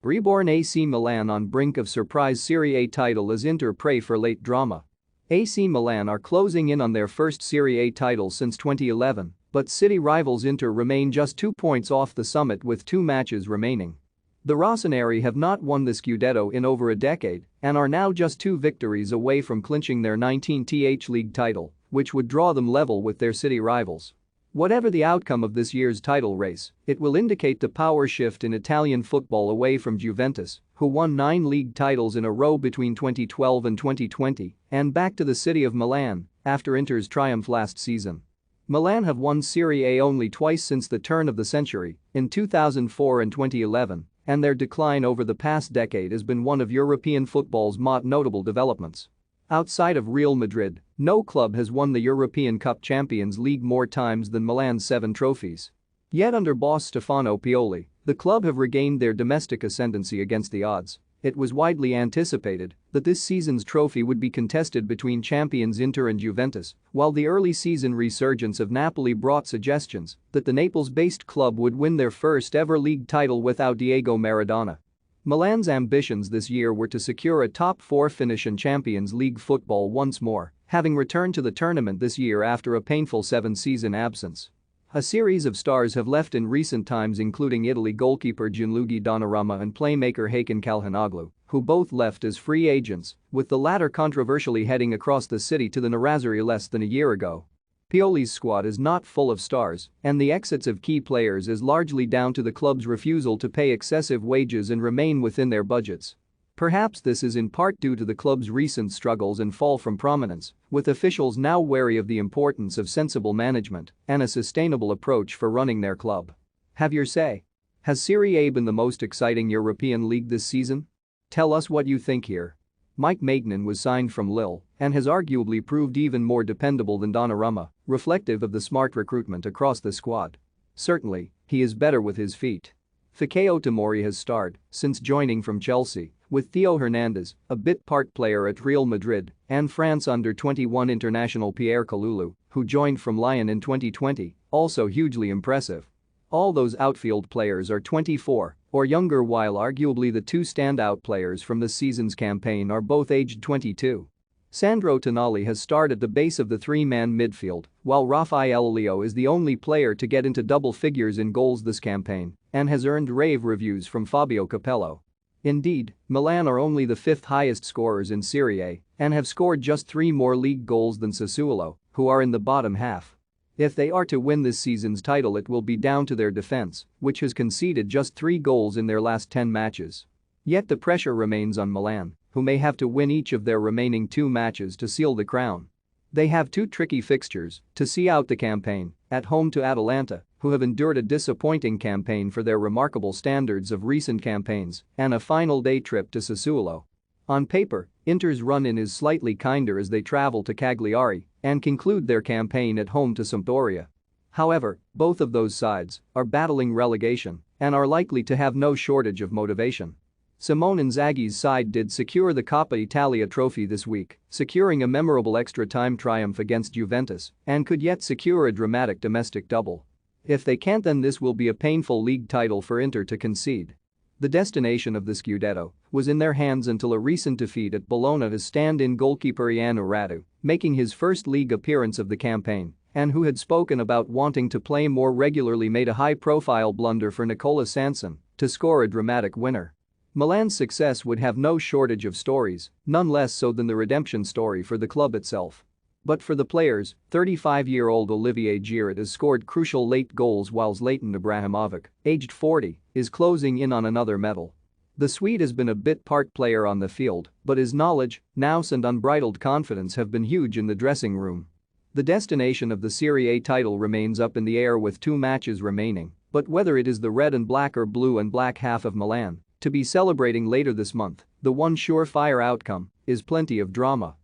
Reborn AC Milan on brink of surprise Serie A title as Inter pray for late drama. AC Milan are closing in on their first Serie A title since 2011, but city rivals Inter remain just 2 points off the summit with 2 matches remaining. The Rossoneri have not won the Scudetto in over a decade and are now just 2 victories away from clinching their 19th league title, which would draw them level with their city rivals. Whatever the outcome of this year's title race, it will indicate the power shift in Italian football away from Juventus, who won 9 league titles in a row between 2012 and 2020, and back to the city of Milan after Inter's triumph last season. Milan have won Serie A only twice since the turn of the century, in 2004 and 2011, and their decline over the past decade has been one of European football's most notable developments. Outside of Real Madrid, no club has won the European Cup Champions League more times than Milan's 7 trophies. Yet under boss Stefano Pioli, the club have regained their domestic ascendancy against the odds. It was widely anticipated that this season's trophy would be contested between champions Inter and Juventus, while the early season resurgence of Napoli brought suggestions that the Naples-based club would win their first ever league title without Diego Maradona. Milan's ambitions this year were to secure a top 4 finish in Champions League football once more, having returned to the tournament this year after a painful 7-season absence. A series of stars have left in recent times, including Italy goalkeeper Gianluigi Donnarumma and playmaker Hakan Calhanoglu, who both left as free agents, with the latter controversially heading across the city to the Nerazzurri less than a year ago. Pioli's squad is not full of stars, and the exits of key players is largely down to the club's refusal to pay excessive wages and remain within their budgets. Perhaps this is in part due to the club's recent struggles and fall from prominence, with officials now wary of the importance of sensible management and a sustainable approach for running their club. Have your say. Has Serie A been the most exciting European league this season? Tell us what you think here. Mike Maignan was signed from Lille and has arguably proved even more dependable than Donnarumma, reflective of the smart recruitment across the squad. Certainly, he is better with his feet. Fikayo Tomori has starred since joining from Chelsea, with Theo Hernandez, a bit part player at Real Madrid, and France under-21 international Pierre Kalulu, who joined from Lyon in 2020, also hugely impressive. All those outfield players are 24 or younger, while arguably the 2 standout players from this season's campaign are both aged 22. Sandro Tonali has starred at the base of the 3-man midfield, while Rafael Leo is the only player to get into double figures in goals this campaign and has earned rave reviews from Fabio Capello. Indeed, Milan are only the 5th highest scorers in Serie A and have scored just 3 more league goals than Sassuolo, who are in the bottom half. If they are to win this season's title, it will be down to their defense, which has conceded just 3 goals in their last 10 matches. Yet the pressure remains on Milan, who may have to win each of their remaining 2 matches to seal the crown. They have 2 tricky fixtures to see out the campaign: at home to Atalanta, who have endured a disappointing campaign for their remarkable standards of recent campaigns, and a final day trip to Sassuolo. On paper, Inter's run-in is slightly kinder as they travel to Cagliari and conclude their campaign at home to Sampdoria. However, both of those sides are battling relegation and are likely to have no shortage of motivation. Simone Inzaghi's side did secure the Coppa Italia trophy this week, securing a memorable extra-time triumph against Juventus, and could yet secure a dramatic domestic double. If they can't, then this will be a painful league title for Inter to concede. The destination of the Scudetto was in their hands until a recent defeat at Bologna to stand-in goalkeeper Ian Radu, making his first league appearance of the campaign, and who had spoken about wanting to play more regularly, made a high-profile blunder for Nicola Sanson to score a dramatic winner. Milan's success would have no shortage of stories, none less so than the redemption story for the club itself. But for the players, 35-year-old Olivier Giroud has scored crucial late goals, while Zlatan Ibrahimovic, aged 40, is closing in on another medal. The Swede has been a bit part player on the field, but his knowledge, nous and unbridled confidence have been huge in the dressing room. The destination of the Serie A title remains up in the air with 2 matches remaining, but whether it is the red and black or blue and black half of Milan to be celebrating later this month, the one surefire outcome is plenty of drama.